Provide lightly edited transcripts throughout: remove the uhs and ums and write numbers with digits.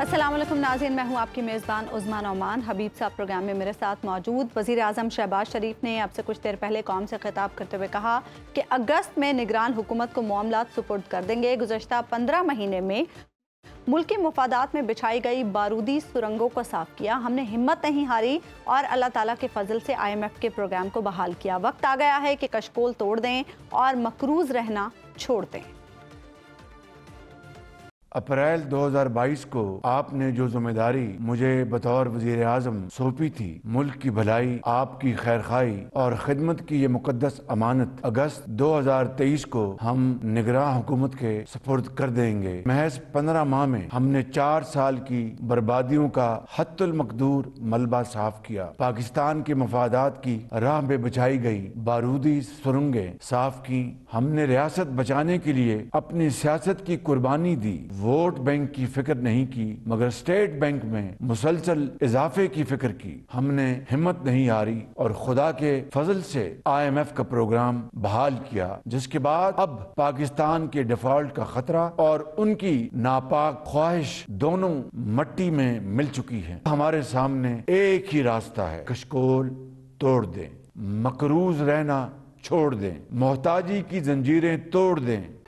अस्सलाम वालेकुम नाज़रीन, मैं हूँ आपकी मेज़बान उज़मा नौमान। हबीब साहब प्रोग्राम में मेरे साथ मौजूद। वज़ीर आज़म शहबाज शरीफ ने आपसे कुछ देर पहले कौम से खिताब करते हुए कहा कि अगस्त में निगरान हुकूमत को मामलात सुपुर्द कर देंगे। गुज़श्ता 15 महीने में मुल्की मुफादात में बिछाई गई बारूदी सुरंगों को साफ किया। हमने हिम्मत नहीं हारी और अल्लाह ताला के फजल से IMF के प्रोग्राम को बहाल किया। वक्त आ गया है कि कशकोल तोड़ दें और मकरूज रहना छोड़ दें। अप्रैल 2022 को आपने जो जिम्मेदारी मुझे बतौर वजीर आजम सौंपी थी, मुल्क की भलाई, आपकी खैरखाई और खिदमत की ये मुकद्दस अमानत अगस्त 2023 को हम निगरान हुकूमत के सुपुर्द कर देंगे। महज 15 माह में हमने 4 साल की बर्बादियों का हत्तुल मकदूर मलबा साफ किया। पाकिस्तान के मफादात की राह में बिछाई गई बारूदी सुरंगें साफ की। हमने रियासत बचाने के लिए अपनी सियासत की कुर्बानी दी। वोट बैंक की फिक्र नहीं की, मगर स्टेट बैंक में मुसलसल इजाफे की फिक्र की। हमने हिम्मत नहीं हारी और खुदा के फजल से IMF का प्रोग्राम बहाल किया, जिसके बाद अब पाकिस्तान के डिफॉल्ट का खतरा और उनकी नापाक ख्वाहिश दोनों मट्टी में मिल चुकी है। हमारे सामने एक ही रास्ता है, कशकोल तोड़ दें, मकरूज रहना छोड़ दें, मोहताजी की जंजीरें तोड़ दें।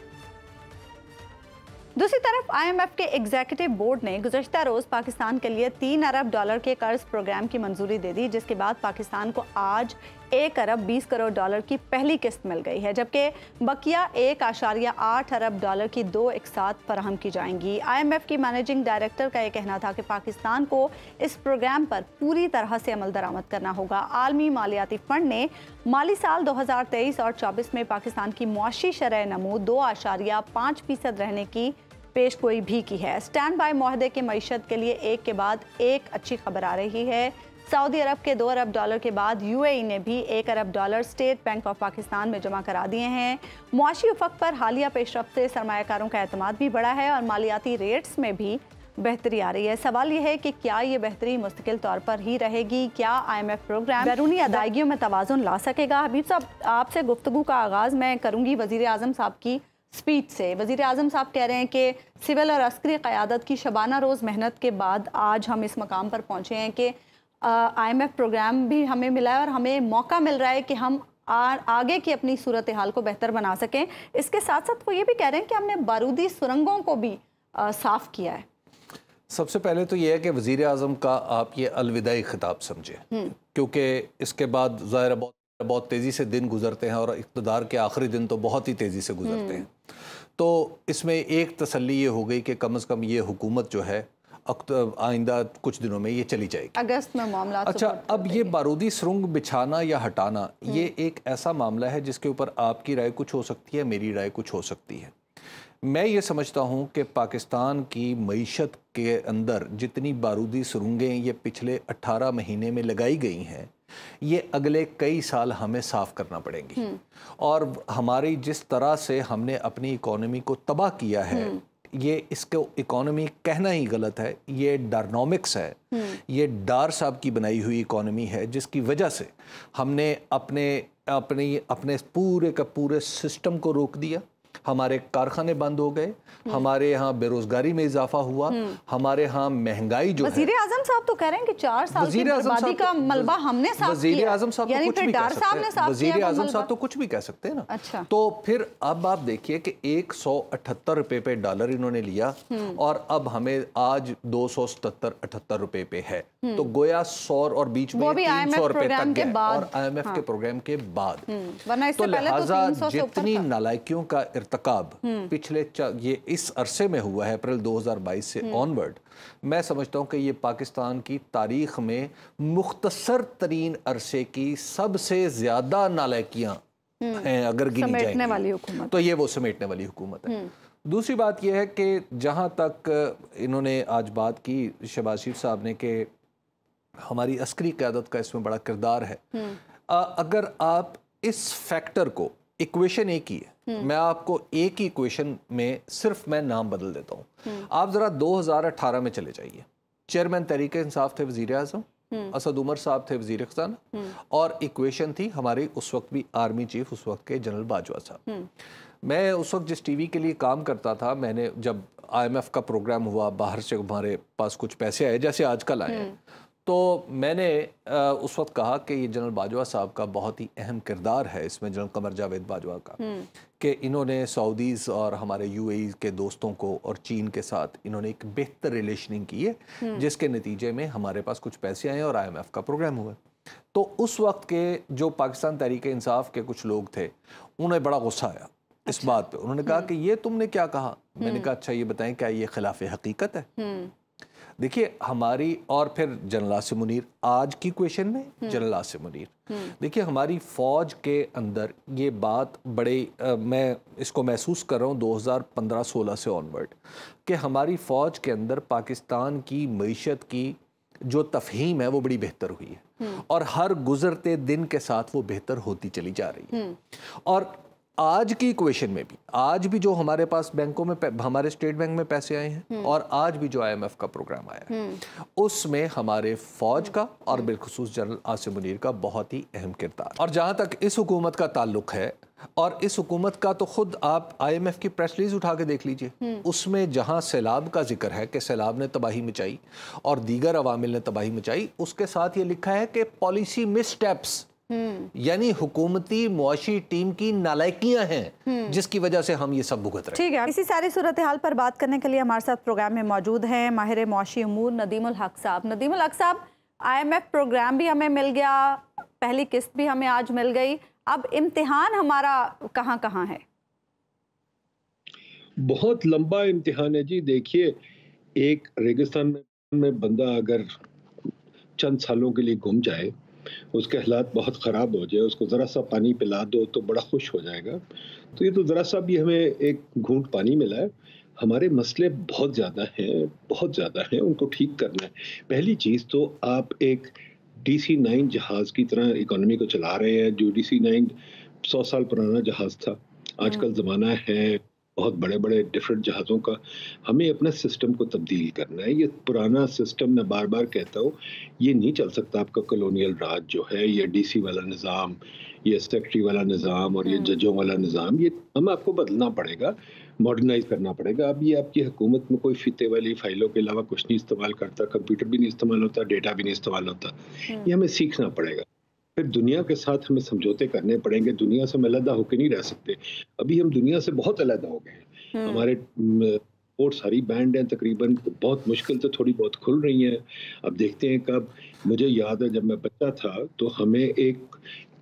दूसरी तरफ IMF के एग्जीक्यूटिव बोर्ड ने गुज़श्ता रोज़ पाकिस्तान के लिए $3 अरब के कर्ज प्रोग्राम की मंजूरी दे दी, जिसके बाद पाकिस्तान को आज $1 अरब 20 करोड़ की पहली किस्त मिल गई है, जबकि बकिया $1.8 अरब की 2 इकसात फराहम की जाएंगी। IMF की मैनेजिंग डायरेक्टर का यह कहना था कि पाकिस्तान को इस प्रोग्राम पर पूरी तरह से अमल दरामद करना होगा। आलमी मालियाती फंड ने माली साल 2023 और 24 में पाकिस्तान की मुआशी शरह नमू 2.5% रहने की पेश गोई भी की है। स्टैंड बाय मुआहदे के मईशत के लिए एक के बाद एक अच्छी खबर आ रही है। सऊदी अरब के $2 अरब के बाद UAE ने भी $1 अरब स्टेट बैंक ऑफ पाकिस्तान में जमा करा दिए हैं। मुआशी उफक पर हालिया पेशरफ्त से सरमायाकारों का एतमाद भी बढ़ा है और मालियाती रेट्स में भी बेहतरी आ रही है। सवाल यह है कि क्या ये बेहतरी मुस्तकिल तौर पर ही रहेगी? क्या IMF प्रोग्राम बैरूनी अदायगियों में तवाज़ुन ला सकेगा? हबीब साहब, आपसे गुफ्तगू का आगाज़ मैं करूँगी वज़ीर आज़म साहब की स्पीच से। वज़ीर आज़म साहब कह रहे हैं कि सिविल और अस्करी क़यादत की शबाना रोज़ मेहनत के बाद आज हम इस मकाम पर पहुँचे हैं कि IMF प्रोग्राम भी हमें मिला है और हमें मौका मिल रहा है कि हम आगे की अपनी सूरत हाल को बेहतर बना सकें। इसके साथ साथ वो ये भी कह रहे हैं कि हमने बारूदी सुरंगों को भी साफ़ किया है। सबसे पहले तो ये है कि वज़ीर आज़म का आप ये अलविदाई खिताब समझें, क्योंकि इसके बाद ज़ाहिर बहुत तेज़ी से दिन गुजरते हैं और इक़्तिदार के आखिरी दिन तो बहुत ही तेज़ी से गुजरते हैं। तो इसमें एक तसल्ली ये हो गई कि कम से कम ये हुकूमत जो है आइंदा कुछ दिनों में ये चली जाएगी। अगस्त में मामला अच्छा, अब ये बारूदी सुरंग बिछाना या हटाना ये एक ऐसा मामला है जिसके ऊपर आपकी राय कुछ हो सकती है, मेरी राय कुछ हो सकती है। मैं ये समझता हूँ कि पाकिस्तान की मईशत के अंदर जितनी बारूदी सुरंगें ये पिछले 18 महीने में लगाई गई हैं, ये अगले कई साल हमें साफ़ करना पड़ेंगी। और हमारी जिस तरह से हमने अपनी इकोनॉमी को तबाह किया है, ये इसको इकोनॉमी कहना ही गलत है, ये डायनामिक्स है, ये डार साहब की बनाई हुई इकोनॉमी है, जिसकी वजह से हमने अपने पूरे का पूरे सिस्टम को रोक दिया। हमारे कारखाने बंद हो गए, हमारे यहाँ बेरोजगारी में इजाफा हुआ, हमारे यहाँ महंगाई जो है। वज़ीर आज़म साहब तो कह रहे हैं कि 4 साल की बर्बादी का मलबा हमने साफ किया। वज़ीर आज़म साहब तो कुछ भी कह सकते हैं। वज़ीर आज़म साहब तो कुछ भी कह सकते हैं ना। अच्छा। तो फिर अब आप देखिए कि 178 रुपए पे डॉलर इन्होंने लिया और अब हमें आज 277-78 रुपए पे है। तो गोया 100 और बीच में 300 रुपए तक गए और IMF के प्रोग्राम के बाद। तो लिहाजा जितनी नालायकियों का इर्तिकाब पिछले ये इस अरसे में हुआ है, अप्रैल 2022 से ऑनवर्ड, मैं समझता हूँ कि ये पाकिस्तान की तारीख में मुख्तसर तरीन अरसे की सबसे ज़्यादा नालायकियाँ हैं अगर गिनी जाएंगी तो ये वो समेटने वाली हुकूमत है। दूसरी बात यह है कि जहाँ तक इन्होंने आज बात की शहबाज शरीफ साहब ने कि हमारी अस्करी क़यादत का इसमें बड़ा किरदार है, अगर आप इस फैक्टर को इक्वेशन एक ही है, मैं आपको एक ही इक्वेशन में सिर्फ मैं नाम बदल देता हूँ। आप ज़रा 2018 में चले जाइए, चेयरमैन तहरीक इंसाफ थे वज़ीर आज़म, असद उमर साहब थे वज़ीर ख़ज़ाना और इक्वेशन थी हमारी उस वक्त भी आर्मी चीफ उस वक्त के जनरल बाजवा साहब। मैं उस वक्त जिस टीवी के लिए काम करता था, मैंने जब IMF का प्रोग्राम हुआ, बाहर से हमारे पास कुछ पैसे आए जैसे आजकल आए हैं, तो मैंने उस वक्त कहा कि ये जनरल बाजवा साहब का बहुत ही अहम किरदार है इसमें, जनरल कमर जावेद बाजवा का, कि इन्होंने सऊदीज़ और हमारे UAE के दोस्तों को और चीन के साथ इन्होंने एक बेहतर रिलेशनिंग की है, जिसके नतीजे में हमारे पास कुछ पैसे आए और IMF का प्रोग्राम हुआ। तो उस वक्त के जो पाकिस्तान तहरीक इंसाफ के कुछ लोग थे, उन्हें बड़ा गुस्सा आया इस बात पे। उन्होंने कहा कि ये तुमने क्या कहा। मैंने कहा अच्छा ये बताएं क्या ये खिलाफ हकीकत है? देखिए हमारी, और फिर जनरल आसिम मुनीर, आज की क्वेश्चन में जनरल आसिम मुनीर, देखिए हमारी फौज के अंदर ये बात बड़े मैं इसको महसूस कर रहा हूँ 2015-16 से ऑनवर्ड, कि हमारी फौज के अंदर पाकिस्तान की मईशत की जो तफहीम है वो बड़ी बेहतर हुई है, और हर गुजरते दिन के साथ वो बेहतर होती चली जा रही है। और आज की इक्वेशन में भी, आज भी जो हमारे पास बैंकों में हमारे स्टेट बैंक में पैसे आए हैं, और आज भी जो IMF का प्रोग्राम आया है, उसमें हमारे फौज का और बिलखुसूस जनरल आसिम मुनीर का बहुत ही अहम किरदार। और जहाँ तक इस हुकूमत का ताल्लुक है, और इस हुकूमत का तो खुद आप IMF की प्रेस रिलीज उठा के देख लीजिए, उसमें जहाँ सैलाब का जिक्र है कि सैलाब ने तबाही मचाई और दीगर अवामिल ने तबाही मचाई, उसके साथ ये लिखा है कि पॉलिसी मिसस्टेप्स, यानी हुकूमती मुआशी टीम की नालायकियां हैं जिसकी वजह से हम ये सब भुगत रहे हैं। ठीक है, इसी सारी सूरत हाल पर बात करने के लिए हमारे साथ प्रोग्राम में मौजूद हैं माहिर मुआशी उमूर नदीमुल हक साहब। नदीमुल हक साहब, IMF प्रोग्राम भी हमें मिल गया, पहली किस्त भी हमें आज मिल गई, अब इम्तिहान हमारा कहाँ कहाँ है? बहुत लंबा इम्तिहान है जी। देखिए, एक रेगिस्तान में बंदा अगर चंद सालों के लिए घूम जाए, उसके हालात बहुत ख़राब हो जाए, उसको ज़रा सा पानी पिला दो तो बड़ा खुश हो जाएगा। तो ये तो ज़रा सा भी हमें एक घूंट पानी मिला है। हमारे मसले बहुत ज़्यादा हैं, बहुत ज़्यादा हैं, उनको ठीक करना है। पहली चीज़ तो आप एक DC-9 जहाज़ की तरह इकोनॉमी को चला रहे हैं। जो DC-9 100 साल पुराना जहाज़ था, आजकल ज़माना है बहुत बड़े बड़े डिफरेंट जहाज़ों का। हमें अपना सिस्टम को तब्दील करना है। ये पुराना सिस्टम, मैं बार बार कहता हूँ, ये नहीं चल सकता। आपका कॉलोनियल राज जो है, ये DC वाला निज़ाम, ये सेक्रेटरी वाला निज़ाम और ये जजों वाला निज़ाम, ये हम आपको बदलना पड़ेगा, मॉडर्नाइज करना पड़ेगा। अब ये आपकी हुकूमत में कोई फीते वाली फाइलों के अलावा कुछ नहीं इस्तेमाल करता, कंप्यूटर भी नहीं इस्तेमाल होता, डेटा भी नहीं इस्तेमाल होता। ये हमें सीखना पड़ेगा। फिर दुनिया के साथ हमें समझौते करने पड़ेंगे। दुनिया से हम अलग होकर नहीं रह सकते। अभी हम दुनिया से बहुत अलग हो गए हैं। हमारे पोर्ट सारी बैंड हैं तकरीबन, बहुत मुश्किल से थोड़ी बहुत खुल रही हैं। अब देखते हैं कब। मुझे याद है जब मैं बच्चा था तो हमें एक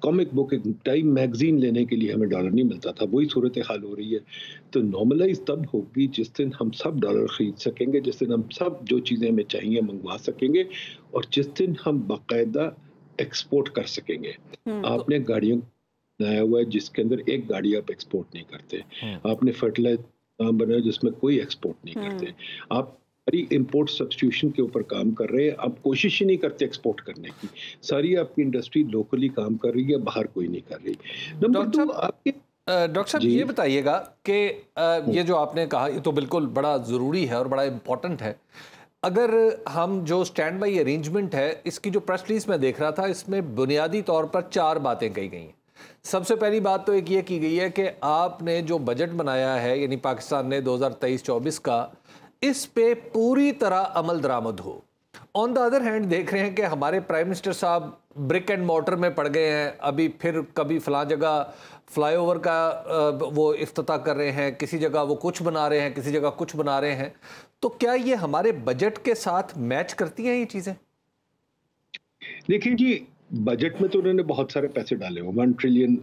कॉमिक बुक, एक टाइम मैगजीन लेने के लिए हमें डॉलर नहीं मिलता था। वही सूरत हाल हो रही है। तो नॉर्मलाइज तब होगी जिस दिन हम सब डॉलर खरीद सकेंगे, जिस दिन हम सब जो चीज़ें हमें चाहिए मंगवा सकेंगे, और जिस दिन हम बाकायदा एक्सपोर्ट कर सकेंगे। आपने गाड़ियों बनाया हुआ है जिसके अंदर एक गाड़ी आप एक्सपोर्ट नहीं करते। आपने फर्टिलाइजर बनाया जिसमें कोई एक्सपोर्ट नहीं करते। आप सारी इंपोर्ट सब्स्टिट्यूशन के ऊपर काम कर रहे हैं। आप कोशिश ही नहीं करते एक्सपोर्ट करने की। सारी आपकी इंडस्ट्री लोकली काम कर रही है, बाहर कोई नहीं कर रही। नंबर 2, आपके डॉक्टर साहब ये बताइएगा कि ये जो आपने कहा ये तो बिल्कुल बड़ा ज़रूरी है और बड़ा इम्पोर्टेंट है। अगर हम जो स्टैंड बाई अरेंजमेंट है, इसकी जो प्रेस रिलीज में देख रहा था, इसमें बुनियादी तौर पर 4 बातें कही गई हैं। सबसे पहली बात तो एक ये की गई है कि आपने जो बजट बनाया है, यानी पाकिस्तान ने 2023-24 का, इस पे पूरी तरह अमल दरामद हो। ऑन द अदर हैंड देख रहे हैं कि हमारे प्राइम मिनिस्टर साहब ब्रिक एंड मॉर्टर में पड़ गए हैं। अभी फिर कभी फलां जगह फ्लाईओवर का वो इफ्तिताह कर रहे हैं, किसी जगह वो कुछ बना रहे हैं, किसी जगह कुछ बना रहे हैं। तो क्या ये हमारे बजट के साथ मैच करती हैं ये चीज़ें? देखिए जी, बजट में तो उन्होंने बहुत सारे पैसे डाले हुए, 1 ट्रिलियन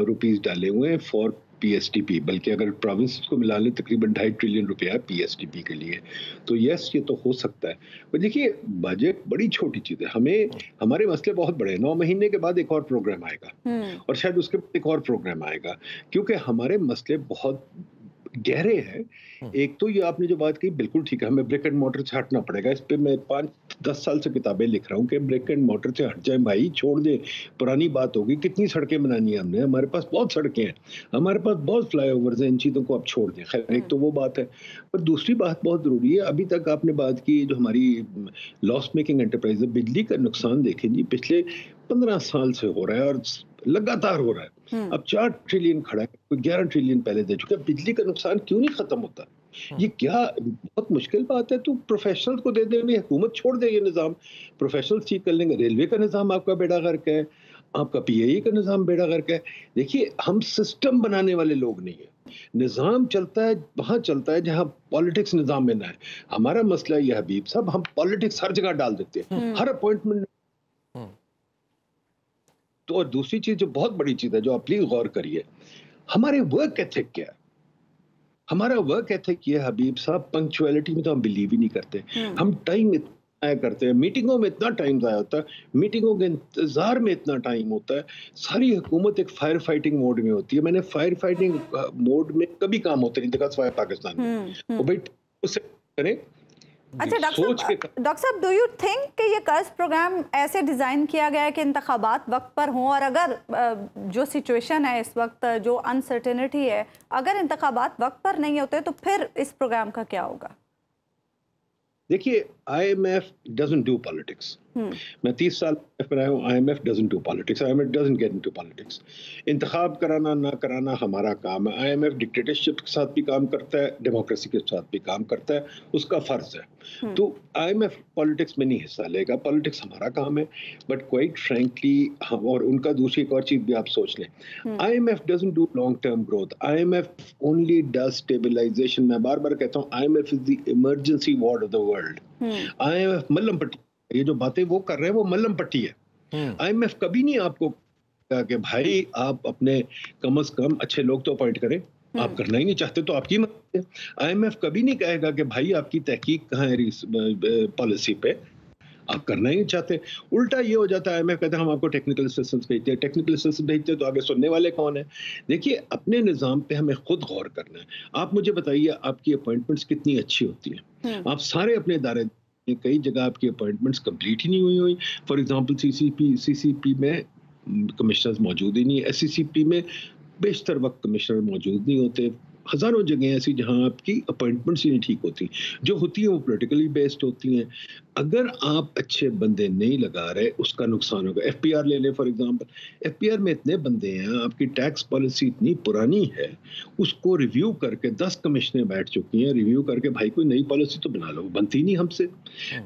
रुपीस डाले हुए हैं फॉर PSTP। बल्कि अगर प्रोविंस को मिला लें तकरीबन 2.5 ट्रिलियन रुपया है PSTP के लिए। तो यस, ये तो हो सकता है। पर देखिए, बजट बड़ी छोटी चीज़ है। हमें, हमारे मसले बहुत बड़े हैं। 9 महीने के बाद एक और प्रोग्राम आएगा और शायद उसके बाद एक और प्रोग्राम आएगा, क्योंकि हमारे मसले बहुत गहरे हैं। एक तो ये आपने जो बात कही बिल्कुल ठीक है, हमें ब्रिक एंड मोटर से हटना पड़ेगा। इस पे मैं 5-10 साल से किताबें लिख रहा हूँ कि ब्रिक एंड मोटर से हट जाए भाई, छोड़ दे, पुरानी बात होगी। कितनी सड़कें बनानी है हमने, हमारे पास बहुत सड़कें हैं, हमारे पास बहुत फ्लाईओवर्स हैं, इन चीज़ों को आप छोड़ दें। खैर, एक तो वो बात है। पर दूसरी बात बहुत ज़रूरी है। अभी तक आपने बात की जो हमारी लॉस मेकिंग एंटरप्राइज है, बिजली का नुकसान देखें जी, पिछले 15 साल से हो रहा है और लगातार हो रहा है। अब 4 ट्रिलियन खड़ा है, कोई 11 ट्रिलियन पहले दे चुका है। बिजली का नुकसान क्यों नहीं खत्म होता? ये क्या बहुत मुश्किल बात है। तो प्रोफेशनल को दे देंगे, हुकूमत छोड़ दे ये निज़ाम, प्रोफेशनल ठीक कर लेंगे। रेलवे का निज़ाम आपका बेड़ा गर्क है, आपका पीआईए का निज़ाम बेड़ा गर्क है। देखिए, हम सिस्टम बनाने वाले लोग नहीं है। निज़ाम चलता है वहाँ चलता है जहाँ पॉलिटिक्स निज़ाम में ना है। हमारा मसला ये हबीब साहब, हम पॉलिटिक्स हर जगह डाल देते हैं, हर अपॉइंटमेंट। तो और दूसरी चीज जो बहुत बड़ी चीज है, जो आप प्लीज गौर करिए, हमारे वर्क एथिक क्या है। हमारा वर्क एथिक ये हबीब साहब, पंक्चुअलिटी में तो हम बिलीव ही नहीं करते। हम टाइम इतना करते हैं, मीटिंगों में इतना टाइम ज़ाया होता है, मीटिंगों के इंतजार में इतना टाइम होता है। सारी हुकूमत एक फायर फाइटिंग मोड में होती है। मैंने फायर फाइटिंग मोड में कभी काम होते नहीं देखा सिवाय पाकिस्तान में। भाई उसे करें। अच्छा डॉक्टर साहब, डू यू थिंक कि ये कर्ज प्रोग्राम ऐसे डिज़ाइन किया गया है कि इंतखाबात वक्त पर हों, और अगर जो सिचुएशन है इस वक्त, जो अनसर्टेनिटी है, अगर इंतखाबात वक्त पर नहीं होते तो फिर इस प्रोग्राम का क्या होगा? देखिए, IMF doesn't do politics. मैं 30 साल पर आया हूँ। IMF doesn't do politics. IMF doesn't get into politics. इंतखाब कराना ना कराना हमारा काम है। IMF डिक्टेटरशिप के साथ भी काम करता है, डेमोक्रेसी के साथ भी काम करता है, उसका फर्ज है। तो IMF पॉलिटिक्स में नहीं हिस्सा लेगा, पॉलिटिक्स हमारा काम है। बट क्वाइट फ्रैंकली, और उनका दूसरी एक और चीज भी आप सोच लें, IMF doesn't do long term growth. IMF only does stabilization. मैं बार बार कहता हूँ, IMF is the emergency ward of the world. IMF मल्लम पट्टी, ये जो बातें वो कर रहे हैं वो मल्लम पट्टी है। IMF कभी नहीं आपको कहा कि भाई आप अपने कम से कम अच्छे लोग तो अपॉइंट करें, आप करना ही नहीं चाहते तो आपकी मत। IMF कभी नहीं कहेगा कि भाई आपकी तहकीक कहाँ है पॉलिसी पे, आप करना ही नहीं चाहते। उल्टा ये हो जाता है, IMF कहते हैं हम आपको टेक्निकल असिस्टेंस भेजते हैं, टेक्निकल असिस्टेंस भेजते हैं तो आगे सुनने वाले कौन है। देखिए, अपने निज़ाम पे हमें खुद गौर करना है। आप मुझे बताइए, आपकी अपॉइंटमेंट्स कितनी अच्छी होती हैं। आप सारे अपने इदारे, कई जगह आपकी अपॉइंटमेंट्स कंप्लीट ही नहीं हुई। फॉर एग्जांपल सीसीपी में कमिश्नर्स मौजूद ही नहीं, SCCP में बेशतर वक्त कमिश्नर मौजूद नहीं होते। हज़ारों जगह ऐसी जहां आपकी अपॉइंटमेंट्स ही नहीं ठीक होती, जो होती हैं वो पॉलिटिकली बेस्ड होती हैं। अगर आप अच्छे बंदे नहीं लगा रहे, उसका नुकसान होगा। FPR ले लें फॉर एग्जांपल, FPR में इतने बंदे हैं, आपकी टैक्स पॉलिसी इतनी पुरानी है, उसको रिव्यू करके 10 कमिश्नर बैठ चुकी हैं, रिव्यू करके भाई कोई नई पॉलिसी तो बना लो, बनती नहीं हमसे।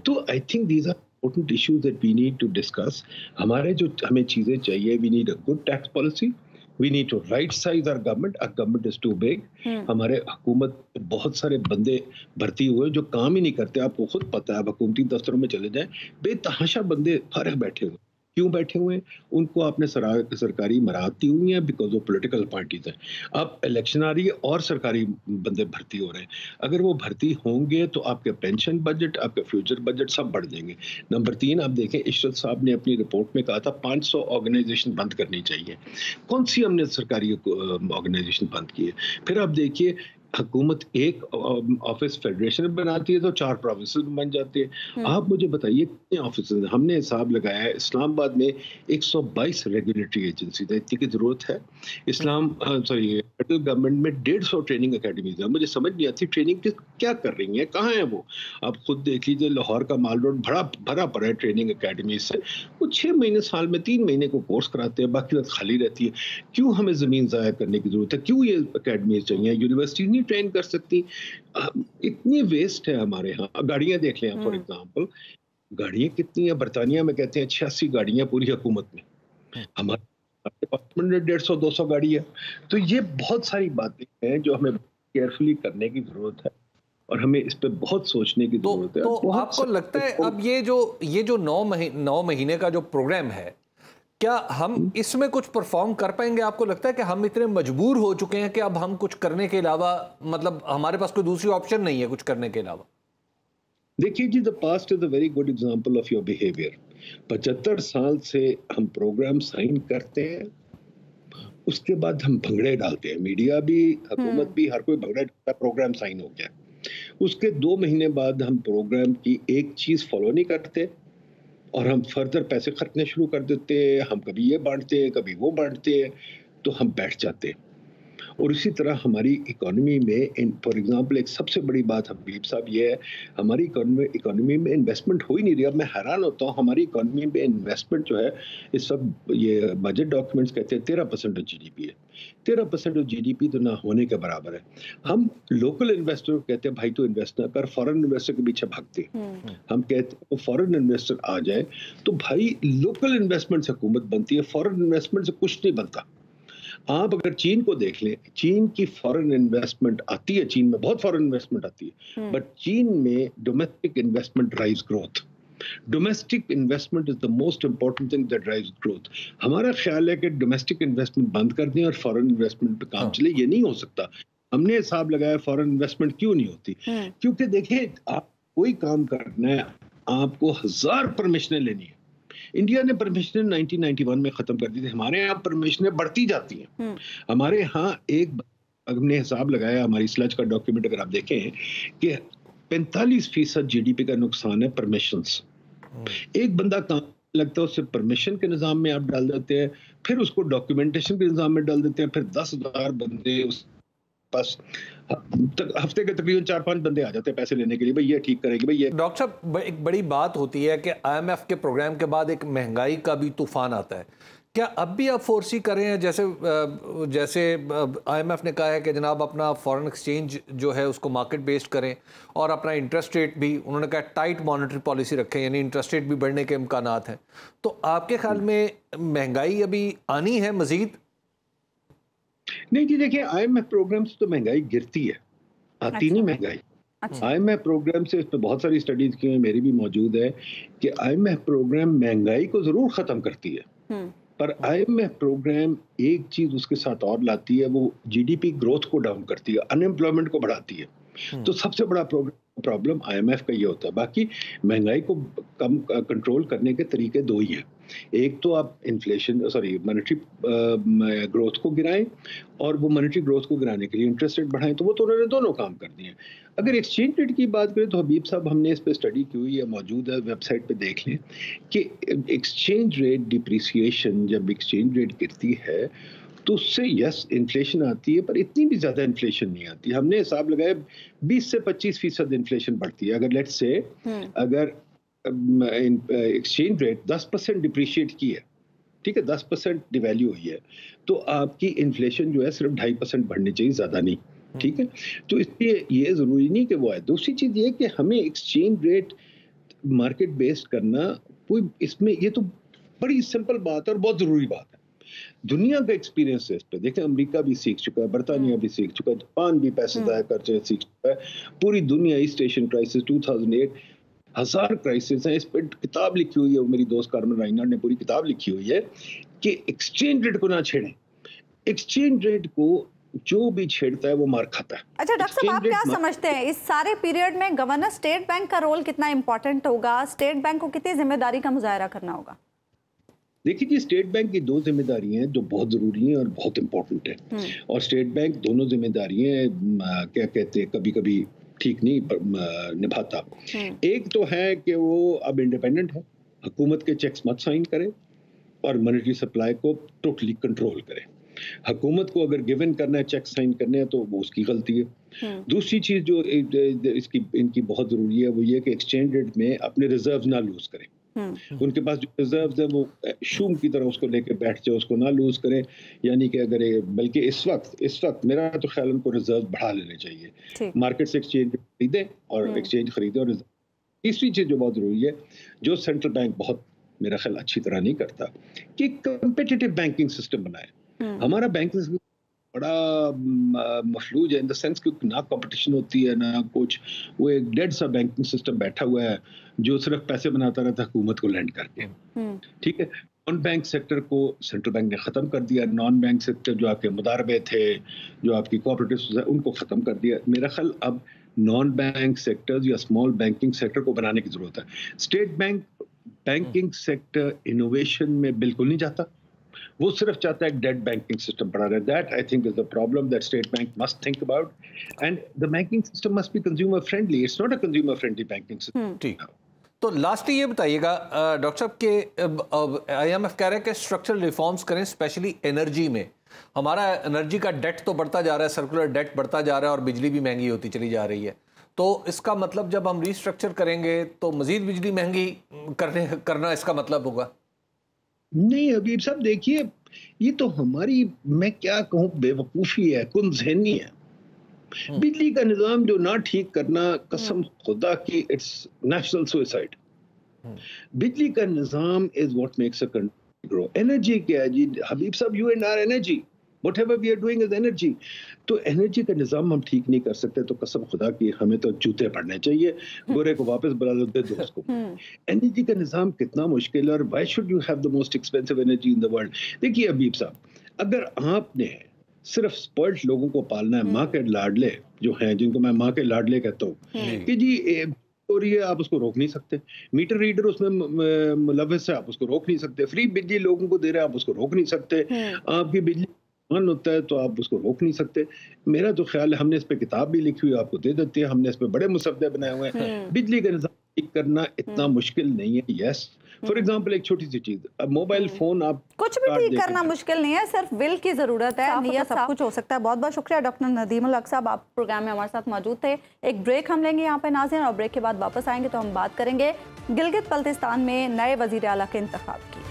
तो I think these are important issues that we need to discuss. हमारे जो हमें चीजें चाहिए, we need a good tax policy. We need to right size our government. Our government is too big. हमारे हुकूमत बहुत सारे बंदे भर्ती हुए जो काम ही नहीं करते। आपको खुद पता है, आप हुकूमती दफ्तरों में चले जाएं, बेतहाशा बंदे फारिग बैठे हुए। क्यों बैठे हुए हैं? उनको आपने सरकारी मराहत दी हुई है बिकॉज वो पॉलिटिकल पार्टीज हैं। अब इलेक्शन आ रही है और सरकारी बंदे भर्ती हो रहे हैं। अगर वो भर्ती होंगे तो आपके पेंशन बजट, आपके फ्यूचर बजट सब बढ़ जाएंगे। नंबर 3, आप देखें, इशरत साहब ने अपनी रिपोर्ट में कहा था 500 ऑर्गेनाइजेशन बंद करनी चाहिए। कौन सी हमने सरकारी ऑर्गेनाइजेशन बंद की है? फिर आप देखिए, हुकूमत एक ऑफिस फेडरेशन बनाती है तो 4 प्रोविंस बन जाते हैं। आप मुझे बताइए कितने ऑफिस हैं? हमने हिसाब लगाया है, इस्लामाबाद में 122 रेगुलेटरी एजेंसी है। इतनी की जरूरत है? फेडरल गवर्नमेंट में 150 ट्रेनिंग अकेडमीज है। मुझे समझ नहीं आती ट्रेनिंग क्या कर रही है, कहाँ है वो? आप खुद देख लीजिए, लाहौर का माल रोड भरा पड़ा है ट्रेनिंग अकेडमीज से। वो 6 महीने साल में 3 महीने को कोर्स कराते हैं, बाकी खाली रहती है। क्यों हमें जमीन ज़ाया करने की जरूरत है? क्यों ये अकेडमीज चाहिए? यूनिवर्सिटी ट्रेन कर सकती? इतनी वेस्ट है हमारे यहाँ। गाड़ियां देख लें फॉर एग्जांपल, गाड़ियां कितनी है? बर्तानिया में कहते हैं 86 गाड़ियां पूरी हुकूमत में, हमारे डिपार्टमेंट में 150-200 गाड़ी है। तो ये बहुत सारी बातें हैं जो हमें केयरफुली करने की जरूरत है और हमें इस पे बहुत सोचने की जरूरत है। तो आपको लगता है अब ये जो 9 महीने का जो प्रोग्राम है, क्या हम इसमें कुछ परफॉर्म कर पाएंगे? आपको लगता है कि हम इतने मजबूर हो चुके हैं कि अब हम कुछ करने के अलावा, मतलब हमारे पास कोई दूसरी ऑप्शन नहीं है कुछ करने के अलावा? देखिए जी, the past is a very good example of your behaviour. 75 साल से हम प्रोग्राम साइन करते हैं, उसके बाद हम भंगड़े डालते हैं। मीडिया भी, हुकूमत भी, हर कोई भंगड़े डालता है, प्रोग्राम साइन हो गया। उसके 2 महीने बाद हम प्रोग्राम की एक चीज फॉलो नहीं करते और हम फर्दर पैसे खर्चने शुरू कर देते हैं। हम कभी ये बांटते हैं, कभी वो बांटते हैं, तो हम बैठ जाते हैं। और इसी तरह हमारी इकोनॉमी में फॉर एग्जांपल एक सबसे बड़ी बात हबीब साहब ये है, हमारी इकोनॉमी में इन्वेस्टमेंट हो ही नहीं रही। अब मैं हैरान होता हूँ, हमारी इकोनॉमी में इन्वेस्टमेंट जो है इस सब ये बजट डॉक्यूमेंट्स कहते हैं 13% ऑफ जीडीपी है। 13% ऑफ जीडीपी तो ना होने के बराबर है। हम लोकल इन्वेस्टर कहते हैं भाई तू इन्वेस्ट ना कर, फॉरेन इन्वेस्टर के पीछे भागते हैं। हम कहते हैं फॉरेन इन्वेस्टर आ जाए तो भाई लोकल इन्वेस्टमेंट से हुकूमत बनती है, फॉरेन इन्वेस्टमेंट से कुछ नहीं बनता। आप अगर चीन को देख लें, चीन की फॉरेन इन्वेस्टमेंट आती है, चीन में बहुत फॉरेन इन्वेस्टमेंट आती है, बट चीन में domestic investment drives growth. Domestic investment is the most important thing that drives growth. हमारा ख्याल है कि डोमेस्टिक इन्वेस्टमेंट बंद कर दें और फॉरेन इन्वेस्टमेंट पे काम चले, ये नहीं हो सकता। हमने हिसाब लगाया फॉरेन इन्वेस्टमेंट क्यों नहीं होती, क्योंकि देखिए आप कोई काम करना है आपको 1000 परमिशनें लेनी है। इंडिया ने परमिशनें 1991 में खत्म कर दी थी, हमारे यहाँ परमिशनें बढ़ती जाती हैं। हमारे यहाँ हमने हिसाब लगाया, हमारी स्लज का डॉक्यूमेंट अगर आप देखें कि 45% जीडीपी का नुकसान है परमिशंस। एक बंदा काम लगता है उससे परमिशन के निजाम में आप डाल देते हैं, फिर उसको डॉक्यूमेंटेशन के निजाम में डाल देते हैं, फिर 10,000 बंदे उस पास हफ्ते के तकरीबन 4-5 बंदे आ जाते हैं पैसे लेने के लिए, भाई ये ठीक करेगी भाई ये। डॉक्टर साहब, एक बड़ी बात होती है कि आईएमएफ के प्रोग्राम के बाद एक महंगाई का भी तूफान आता है। क्या अब भी आप फोर्सी कर रहे हैं, जैसे आईएमएफ ने कहा है कि जनाब अपना फॉरेन एक्सचेंज जो है उसको मार्केट बेस्ड करें और अपना इंटरेस्ट रेट भी उन्होंने कहा टाइट मॉनेटरी पॉलिसी रखें, यानी इंटरेस्ट रेट भी बढ़ने के इम्कानात हैं। तो आपके ख्याल में महंगाई अभी आनी है मजीद? नहीं जी, देखिए आईएमएफ प्रोग्राम से तो महंगाई गिरती है, आती नहीं महंगाई। आईएमएफ प्रोग्राम से इस पे बहुत सारी स्टडीज की हैं, मेरी भी मौजूद है कि आईएमएफ प्रोग्राम महंगाई को जरूर खत्म करती है, पर आईएमएफ प्रोग्राम एक चीज उसके साथ और लाती है, वो जीडीपी ग्रोथ को डाउन करती है, अनएम्प्लॉयमेंट को बढ़ाती है। तो सबसे बड़ा प्रॉब्लम आईएमएफ का ये होता है। बाकी महंगाई को कम कंट्रोल करने के तरीके दो ही हैं। एक तो आप मॉनेटरी ग्रोथ को गिराएं, और वो मॉनेटरी ग्रोथ को गिराने के लिए इंटरेस्ट रेट बढ़ाएं, तो वो तो उन्होंने दोनों काम कर दिए। अगर एक्सचेंज रेट की बात करें तो हबीब साहब हमने इस पे स्टडी की हुई है, मौजूद है, वेबसाइट पे देख लें कि एक्सचेंज रेट डिप्रिसिएशन, जब एक्सचेंज रेट गिरती है तो उससे यस इन्फ्लेशन आती है, पर इतनी भी ज्यादा इन्फ्लेशन नहीं आती। हमने हिसाब लगाया 20 से 25% इन्फ्लेशन बढ़ती है। अगर लेट्स से अगर एक्सचेंज रेट 10% डिप्रिशिएट की है, ठीक है, 10% डिवैल्यू हुई है, तो आपकी इन्फ्लेशन जो है सिर्फ 2.5% बढ़नी चाहिए, ज्यादा नहीं, ठीक है। तो इसलिए ये जरूरी नहीं कि वो है। दूसरी चीज ये कि हमें एक्सचेंज रेट मार्केट बेस्ड करना, कोई इसमें ये तो बड़ी सिंपल बात है और बहुत जरूरी बात है। दुनिया का एक्सपीरियंस है इस पे, देखें अमेरिका भी सीख चुका है, बरतानिया भी सीख चुका है, जापान भी पैसे जाया करते सीख चुका है, पूरी दुनिया ईस्ट एशियन क्राइसिस 2008 1000 क्राइसिस हैं। इस पर किताब लिखी हुई है, मेरी दोस्त कार्मेन राइनर ने पूरी किताब लिखी हुई है कि एक्सचेंज रेट को ना छेड़ें। एक्सचेंज रेट को जो भी छेड़ता है वो मार खाता है। अच्छा डॉक्टर साहब, आप क्या समझते हैं इस सारे पीरियड में गवर्नर स्टेट बैंक का रोल कितना इंपॉर्टेंट होगा? स्टेट बैंक को कितनी जिम्मेदारी का मुजाहरा करना होगा? देखिए जी, स्टेट बैंक की दो जिम्मेदारियां हैं जो बहुत जरूरी हैं और बहुत इंपॉर्टेंट है, और स्टेट बैंक दोनों जिम्मेदारियां क्या कहते हैं कभी कभी ठीक नहीं निभाता। एक तो है कि वो अब इंडिपेंडेंट है, हुकूमत के चेक्स मत साइन करे और मॉनेटरी सप्लाई को टोटली कंट्रोल करे। हुकूमत को अगर गिवन करना है, चेक साइन करने हैं, तो वो उसकी गलती है। दूसरी चीज जो इनकी बहुत जरूरी है वो ये कि एक्सचेंज रेट में अपने रिजर्व ना लूज करें। उनके पास जो रिजर्व है वो शूम की तरह उसको लेके बैठ जाए, उसको ना लूज करें। यानी कि अगर बल्कि इस वक्त मेरा तो ख्याल उनको रिजर्व बढ़ा लेने चाहिए, मार्केट से एक्सचेंज खरीदे और एक्सचेंज खरीदे। और तीसरी चीज जो बहुत जरूरी है, जो सेंट्रल बैंक बहुत मेरा ख्याल अच्छी तरह नहीं करता, कि कंपेटिटिव बैंकिंग सिस्टम बनाए। हमारा बैंकिंग सिस्टम बड़ा मफलूज है इन द सेंस कि ना कंपटीशन होती है ना कुछ, वो एक डेड सा बैंकिंग सिस्टम बैठा हुआ है जो सिर्फ पैसे बनाता रहता है हुकूमत को लैंड करके, ठीक है। नॉन बैंक सेक्टर को सेंट्रल बैंक ने खत्म कर दिया। नॉन बैंक सेक्टर जो आपके मुदारबे थे, जो आपकी कोऑपरेटिव्स है, उनको खत्म कर दिया। मेरा ख्याल अब नॉन बैंक सेक्टर्स या स्मॉल बैंकिंग सेक्टर को बनाने की जरूरत है। State bank banking sector innovation में बिल्कुल नहीं जाता, वो सिर्फ चाहता है एक डेड बैंकिंग सिस्टम बना रहे। That I think is the problem that state bank must think about, and the banking system must be consumer friendly. It's not a consumer friendly banking system. ठीक, तो लास्टली ये बताइएगा doctor साहब के IMF कह रहे हैं कि स्ट्रक्चरल रिफॉर्म्स करें, स्पेशली एनर्जी में, हमारा एनर्जी का डेट तो बढ़ता जा रहा है, सर्कुलर डेट बढ़ता जा रहा है और बिजली भी महंगी होती चली जा रही है। तो इसका मतलब जब हम रीस्ट्रक्चर करेंगे तो मजीद बिजली महंगी करना इसका मतलब होगा? नहीं हबीब साहब, देखिए ये तो हमारी, मैं क्या कहूँ, बेवकूफ़ी है, कुंज़हनी है। बिजली का निज़ाम जो ना ठीक करना, कसम खुदा की, इट्स नेशनल सुसाइड। बिजली का निज़ाम is what makes a country grow. Energy क्या है जी हबीब साहब, you and are energy, whatever we are doing is energy. तो एनर्जी का निज़ाम हम ठीक नहीं कर सकते तो कसम खुदा की हमें तो जूते पड़ने चाहिए, गोरे को वापस बुला लो, दे दो उसको। एनर्जी का निज़ाम कितना मुश्किल है, और why should you have the most expensive energy in the world. देखिए हबीब साहब, अगर आपने सिर्फ स्पॉइल्ड लोगों को पालना है, माँ के लाडले जो हैं, जिनको मैं माँ के लाडले कहता हूँ, कि जी और ये आप उसको रोक नहीं सकते। मीटर रीडर उसमें मुलविस है, आप उसको रोक नहीं सकते। फ्री बिजली लोगों को दे रहे हैं, आप उसको रोक नहीं सकते। आपकी बिजली मन होता है तो आप उसको रोक नहीं सकते। मेरा तो ख्याल है, हमने इस पे किताब भी लिखी हुई, आपको दे देते हैं, हमने इस पे बड़े मुसद्दे बनाए हुए हैं। बिजली का निज़ाम ठीक करना इतना मुश्किल नहीं है। यस, फॉर एग्जाम्पल एक छोटी सी चीज, अब मोबाइल फोन आप कुछ भी ठीक करना मुश्किल नहीं है, सिर्फ विल की जरूरत है, नियत सब कुछ हो सकता है। बहुत बहुत शुक्रिया डॉक्टर नदीम उल हक साहब, आप प्रोग्राम में हमारे साथ मौजूद थे। एक ब्रेक हम लेंगे यहाँ पे नाज़रीन, और ब्रेक के बाद वापस आएंगे तो हम बात करेंगे गिलगित बल्तिस्तान में नए वजीर आला के इंतखाब की।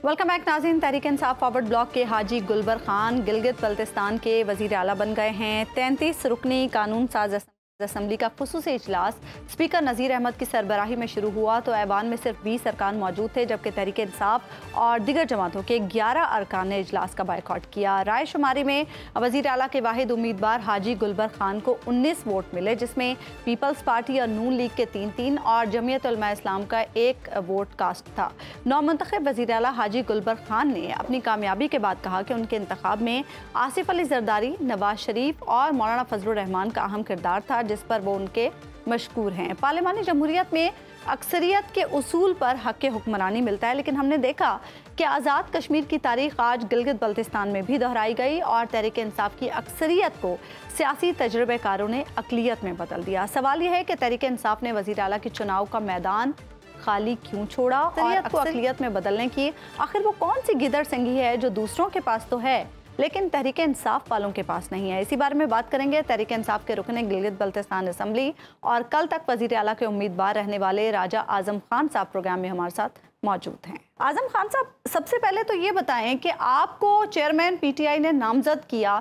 वेलकम बैक नाज़रीन। तहरीक इंसाफ फॉरवर्ड ब्लॉक के हाजी गुलबर खान गिलगित बल्तिस्तान के वजीर आला बन गए हैं। 33 रुकनी कानून साज असम्बली का खुसूसी इजलास स्पीकर नज़ीर अहमद की सरबराही में शुरू हुआ तो ऐवान में सिर्फ 20 अरकान मौजूद थे, जबकि तहरीक इंसाफ और दीगर जमातों के 11 अरकान ने इजलास का बायकॉट किया। राय शुमारी में वज़ीर आला के वाहिद उम्मीदवार हाजी गुलबर खान को 19 वोट मिले, जिसमें पीपल्स पार्टी और नून लीग के 3-3 और जमीयत उलमा इस्लाम का 1 वोट कास्ट था। नौमुंतखब वज़ीर आला हाजी गुलबर खान ने अपनी कामयाबी के बाद कहा कि उनके इंतखाब में आसिफ अली जरदारी, नवाज शरीफ और मौलाना फजलुर रहमान का अहम किरदार था, जिस पर वो उनके मशकूर हैं। पार्लिमानी जमहूरियत में अक्सरियत के उसूल पर हक के हुक्मरानी मिलता है, लेकिन हमने देखा कि आज़ाद कश्मीर की तारीख आज गिलगित बल्तिस्तान में भी दोहराई गई और तहरीक इंसाफ की अक्सरियत को सियासी तजुर्बेकारों ने अकलियत में बदल दिया। सवाल यह है कि तहरीक इंसाफ ने वज़ीर आला के चुनाव का मैदान खाली क्यों छोड़ा और अक्सरियत में बदलने की आखिर वो कौन सी गिदड़ सिंगी है जो दूसरों के पास तो है लेकिन तहरीक इंसाफ वालों के पास नहीं है। इसी बारे में बात करेंगे तहरीक इंसाफ के रुकने गिलगित बल्तिस्तान असम्बली और कल तक वजीर आला के उम्मीदवार रहने वाले राजा आजम खान साहब प्रोग्राम में हमारे साथ मौजूद हैं। आजम खान साहब, सबसे पहले तो ये बताएं कि आपको चेयरमैन पीटीआई ने नामजद किया,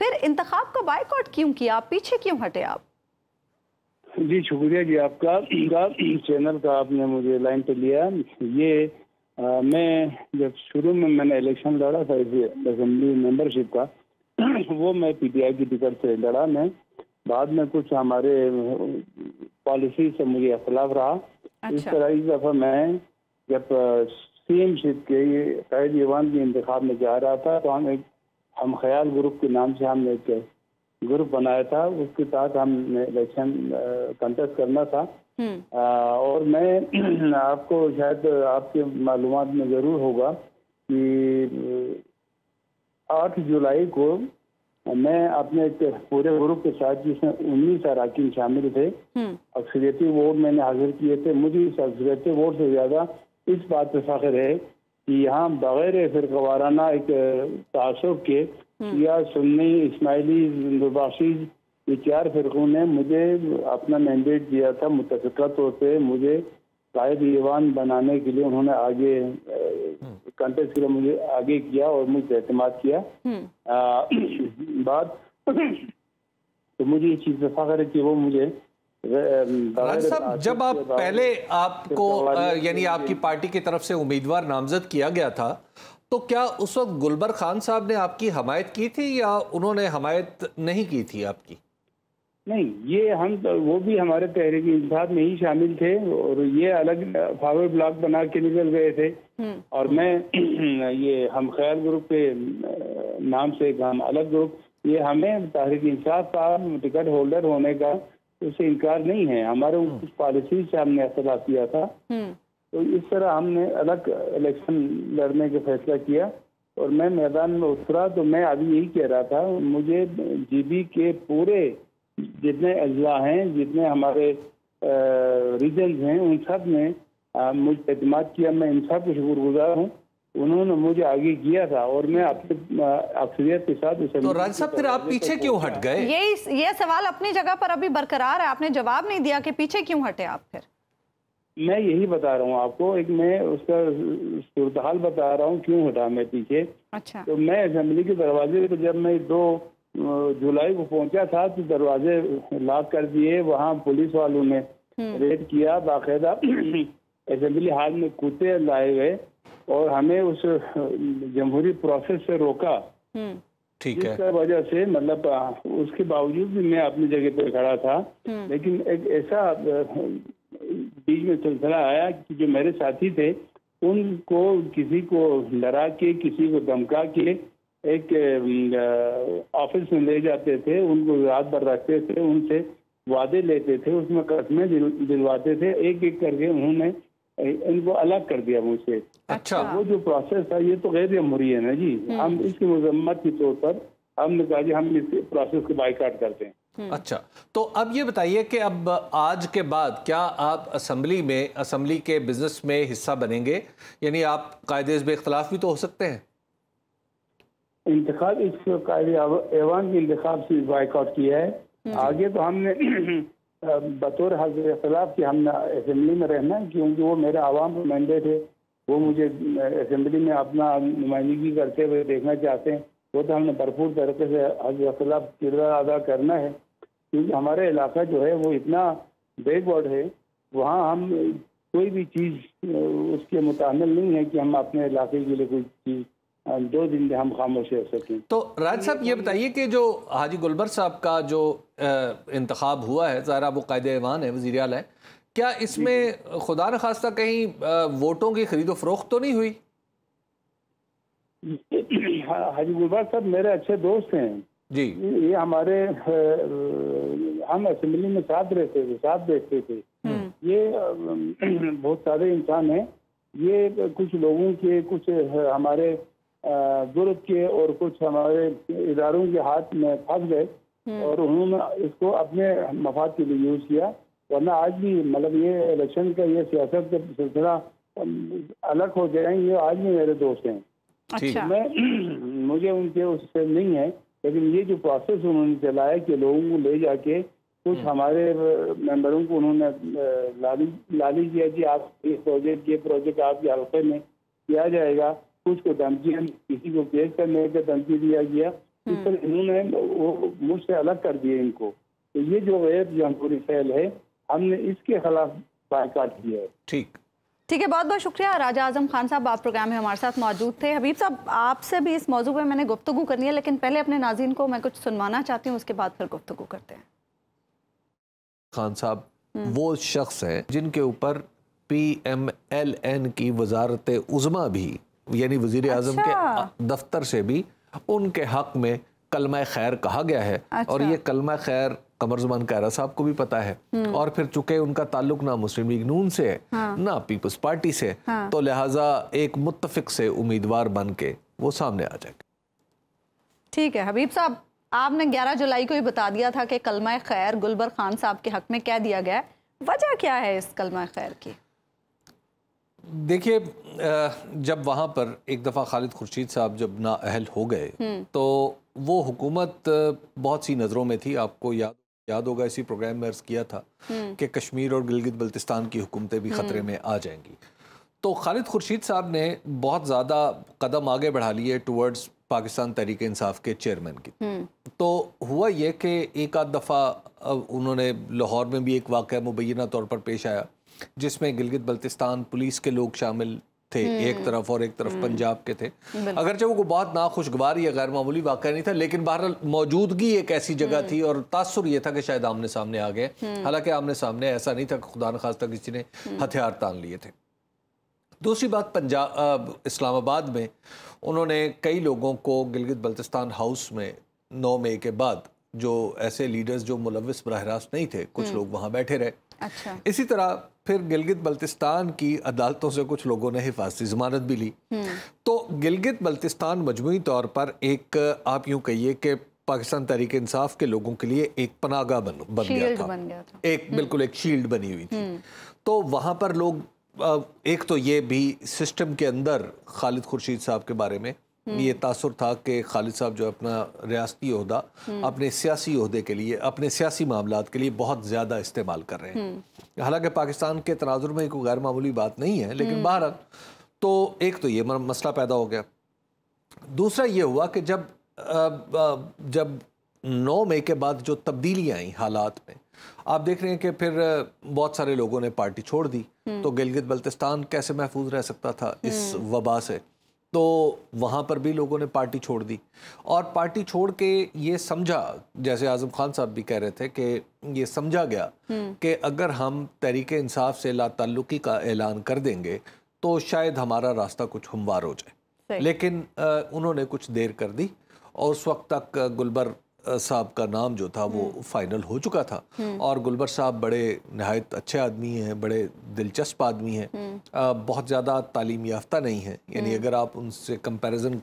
फिर इंतखाब का बायकॉट क्यों किया, पीछे क्यों हटे आप? जी शुक्रिया जी आपका, चैनल का आपने मुझे लाइन पे लिया। ये मैं जब शुरू में मैंने इलेक्शन लड़ा था असेंबली मेंबरशिप का, वो मैं पीटीआई की टिकट से लड़ा। मैं बाद में कुछ हमारे पॉलिसी से मुझे इख्तिलाफ रहा। अच्छा। इस तरह इस दफ़ा मैं जब सीएमशिप के कायद ईवान के इंतखाब में जा रहा था तो हम ख्याल ग्रुप के नाम से हमने एक ग्रुप बनाया था, उसके तहत हमने इलेक्शन कंटेस्ट करना था। और मैं आपको शायद आपके मालूमात में ज़रूर होगा कि 8 जुलाई को मैं अपने पूरे ग्रुप के साथ, जिसमें 19 अरकान शामिल थे, अक्सरियती वोट मैंने हासिल किए थे। मुझे इस अक्सरियती वोट से ज़्यादा इस बात पर फख्र है कि यहाँ बग़ैर फ़िरक़ावाराना एक तासुब के या सुन्नी, इस्माइली, नवाशी, ये 4 फ़िरक़ों ने मुझे अपना मैंडेट दिया था। मुत्तफ़िक़ा तौर पे मुझे कायद ईवान बनाने के लिए उन्होंने आगे कंटेस्ट के लिए मुझे आगे किया और मुझे एतमाद किया। बात तो मुझे इस चीज़ पे फ़ख्र है कि वो मुझे साहब, जब आप पहले आपको यानी आपकी पार्टी की तरफ से उम्मीदवार नामजद किया गया था तो क्या उस वक्त गुलबर खान साहब ने आपकी हमायत की थी या उन्होंने हमायत नहीं की थी आपकी? नहीं, ये हम वो भी हमारे तहरीक इंसाफ में ही शामिल थे और ये अलग फॉरवर्ड ब्लॉक बना के निकल गए थे। और मैं ये हम ख्याल ग्रुप के नाम से हम अलग ग्रुप, ये हमें तहरीक इंसाफ का टिकट होल्डर होने का उससे इनकार नहीं है। हमारे कुछ पॉलिसी से हमने इख्तिलाफ किया था, तो इस तरह हमने अलग इलेक्शन लड़ने का फैसला किया और मैं मैदान में उतरा। तो मैं अभी यही कह रहा था, मुझे जीबी के पूरे जितने अजला हैं, जितने हमारे रीजन हैं, उन सब ने मुझ पर एतमाद किया। मैं इन सब के शुक्रगुजार हूँ उन्होंने मुझे आगे किया था और मैं अपने अक्सरियत के साथ तो राज साहब फिर आप पीछे क्यों हट गए? ये सवाल अपनी जगह पर अभी बरकरार है, आपने जवाब नहीं दिया कि पीछे क्यों हटे आप फिर। मैं यही बता रहा हूँ आपको, एक मैं उसका सूरत हाल बता रहा हूँ क्यों हटा मैं पीछे। अच्छा। तो मैं असेंबली के दरवाजे पे जब मैं 2 जुलाई को पहुंचा था तो दरवाजे लॉक कर दिए, वहाँ पुलिस वालों ने रेड किया, बाकायदा असेंबली हाल में कुत्ते लाए गए और हमें उस जमहूरी प्रोसेस से रोका। ठीक है। जिसकी वजह से मतलब उसके बावजूद भी मैं अपनी जगह पर खड़ा था, लेकिन एक ऐसा बीच में सिलसिला आया कि जो मेरे साथी थे उनको किसी को डरा के, किसी को धमका के एक ऑफिस में ले जाते थे, उनको रात भर रखते थे, उनसे वादे लेते थे, उसमें कसमें दिलवाते थे, एक एक करके उन्होंने इनको अलग कर दिया मुझसे। अच्छा। वो जो प्रोसेस था ये तो गैर जमहूरी है ना जी। हम इसकी मजम्मत के तौर पर हमने कहा कि हम इस प्रोसेस को बाइकाट करते हैं। अच्छा, तो अब ये बताइए कि अब आज के बाद क्या आप असेंबली के बिजनेस में हिस्सा बनेंगे? यानी आप कायदे पे इख्तलाफ भी तो हो सकते हैं। इंतखाब इस ऐवान के इंतखाब से बाइकाट किया है। आगे तो हमने बतौर हाजिर इख्तलाफ कि हमने असेंबली में रहना है, क्योंकि वो मेरा आवाम का मैंडेट है, वो मुझे असेंबली में अपना नुमाइंदगी करते हुए देखना चाहते हैं। वो तो हमने भरपूर तरीके से हाजिर इख्तलाफ किरदार अदा करना है, क्योंकि हमारा इलाका जो है वो इतना बैकवर्ड है, वहाँ हम कोई भी चीज़ उसके मुतामिल नहीं है कि हम अपने इलाके के लिए कोई चीज़ 2 दिन में हम खामोश रह सकें। तो राज साहब ये बताइए कि जो हाजी गुलबर साहब का जो इंतखाब हुआ है, ज़ाहिर वो कायदे ऐवान है, वज़ीर आला है, क्या इसमें खुदा न खास्ता कहीं वोटों की खरीदो फरोख्त तो नहीं हुई? हाजी गुलबर साहब मेरे अच्छे दोस्त हैं जी। ये हमारे हम असेंबली में साथ रहते थे, साथ बैठते थे। ये बहुत सारे इंसान हैं। ये कुछ लोगों के, कुछ हमारे गुर्ब के और कुछ हमारे इदारों के हाथ में फंस गए और उन्होंने इसको अपने मफाद के लिए यूज किया। वरना आज भी मतलब ये इलेक्शन का, ये सियासत का सिलसिला अलग हो जाए, ये आज भी मेरे दोस्त हैं। अच्छा। मुझे उनके उससे नहीं है, लेकिन ये जो प्रोसेस उन्होंने चलाया कि लोगों को ले जाके कुछ हमारे मेंबरों को उन्होंने लाली किया कि आप ये प्रोजेक्ट आपके हल्के में किया जाएगा, कुछ को धमकी, किसी को केस करने का धमकी दिया गया, इस तरह इन्होंने वो मुझसे अलग कर दिए इनको। तो ये जो गैर जमहूरी फैल है, हमने इसके खिलाफ बाइकाट किया है। ठीक है, बहुत बहुत शुक्रिया। राजा आजम खान साहब, आप प्रोग्राम में हमारे साथ मौजूद थे। हबीब साहब, आपसे भी इस मौजू पे मैंने गुफ्तगू करनी है, लेकिन पहले अपने नाज़रीन को मैं कुछ सुनवाना चाहती हूँ, उसके बाद फिर गुफ्तगू करते हैं। खान साहब वो शख्स हैं जिनके ऊपर PMLN की वजारत उज़्मा भी, यानी वज़ीर आज़म के दफ्तर से भी उनके हक में कलमा खैर कहा गया है। और ये कलमा खैर कमर ज़मान कायरा साहब को भी पता है, और फिर चूंकि उनका ताल्लुक ना मुस्लिम लीग नून से है, ना पीपल्स पार्टी से, तो लिहाजा एक मुत्तफिक से उम्मीदवार बन के वो सामने आ जाएगा। ठीक है हबीब साहब, आपने 11 जुलाई को ही बता दिया था कि कलमा खैर गुलबर खान साहब के हक में कह दिया गया, वजह क्या है इस कलमा खैर की? देखिए, जब वहाँ पर एक दफ़ा खालिद खुर्शीद साहब जब नाअहल हो गए तो वो हुकूमत बहुत सी नज़रों में थी। आपको याद होगा, इसी प्रोग्राम में अर्ज़ किया था कि कश्मीर और गिलगित बल्तिस्तान की हुकूमतें भी ख़तरे में आ जाएंगी। तो खालिद खुर्शीद साहब ने बहुत ज़्यादा कदम आगे बढ़ा लिए टुवर्ड्स पाकिस्तान तहरीक इंसाफ के चेयरमैन की। तो हुआ ये कि एक आध दफ़ा उन्होंने लाहौर में भी एक वाक़या मुबैना तौर पर पेश आया जिसमें गिलगित बल्तिस्तान पुलिस के लोग शामिल थे एक तरफ, और एक तरफ पंजाब के थे। अगरचे वो बहुत नाखुशगवार या गैर मामूली वाक़या नहीं था, लेकिन बहरहाल मौजूदगी एक ऐसी जगह थी और तासुर ये था कि शायद आमने सामने आ गए। हालांकि आमने सामने ऐसा नहीं था कि खुदा न खास्ता किसी ने हथियार तान लिए थे। दूसरी बात, पंजाब इस्लामाबाद में उन्होंने कई लोगों को गिलगित बल्तिस्तान हाउस में 9 मई के बाद, जो ऐसे लीडर्स जो मुलव्विस बराह रास्त नहीं थे, कुछ लोग वहाँ बैठे रहे। अच्छा। इसी तरह फिर गिलगित बल्तिस्तान की अदालतों से कुछ लोगों ने हिफाजती ज़मानत भी ली। तो गिलगित बल्तिस्तान मजमूई तौर पर एक, आप यूँ कहिए कि पाकिस्तान तहरीक इंसाफ के लोगों के लिए एक पनाहगाह बन गया था। एक बिल्कुल एक शील्ड बनी हुई थी। तो वहाँ पर लोग एक तो ये भी सिस्टम के अंदर खालिद खुर्शीद साहब के बारे में ये तासुर था कि खालिद साहब जो अपना रियासती ओहदा अपने सियासी ओहदे के लिए, अपने सियासी मामलात के लिए बहुत ज़्यादा इस्तेमाल कर रहे हैं। हालांकि पाकिस्तान के तनाजुर में कोई गैर मामूली बात नहीं है, लेकिन बहरहाल तो एक तो ये मसला पैदा हो गया। दूसरा ये हुआ कि जब 9 मई के बाद जो तब्दीलियाँ आई हालात में, आप देख रहे हैं कि फिर बहुत सारे लोगों ने पार्टी छोड़ दी। तो गिलगित बल्तिस्तान कैसे महफूज रह सकता था इस वबा से? तो वहाँ पर भी लोगों ने पार्टी छोड़ दी, और पार्टी छोड़ के ये समझा, जैसे आज़म खान साहब भी कह रहे थे कि ये समझा गया कि अगर हम तहरीक इंसाफ से लाताल्लुकी का ऐलान कर देंगे तो शायद हमारा रास्ता कुछ हमवार हो जाए। लेकिन उन्होंने कुछ देर कर दी, और उस वक्त तक गुलबर साहब का नाम जो था वो फाइनल हो चुका था। और गुलबर साहब बड़े नहायत अच्छे आदमी हैं, बड़े दिलचस्प आदमी हैं, बहुत ज़्यादा तालीम याफ्ता नहीं है। यानी अगर आप उनसे कंपैरिजन,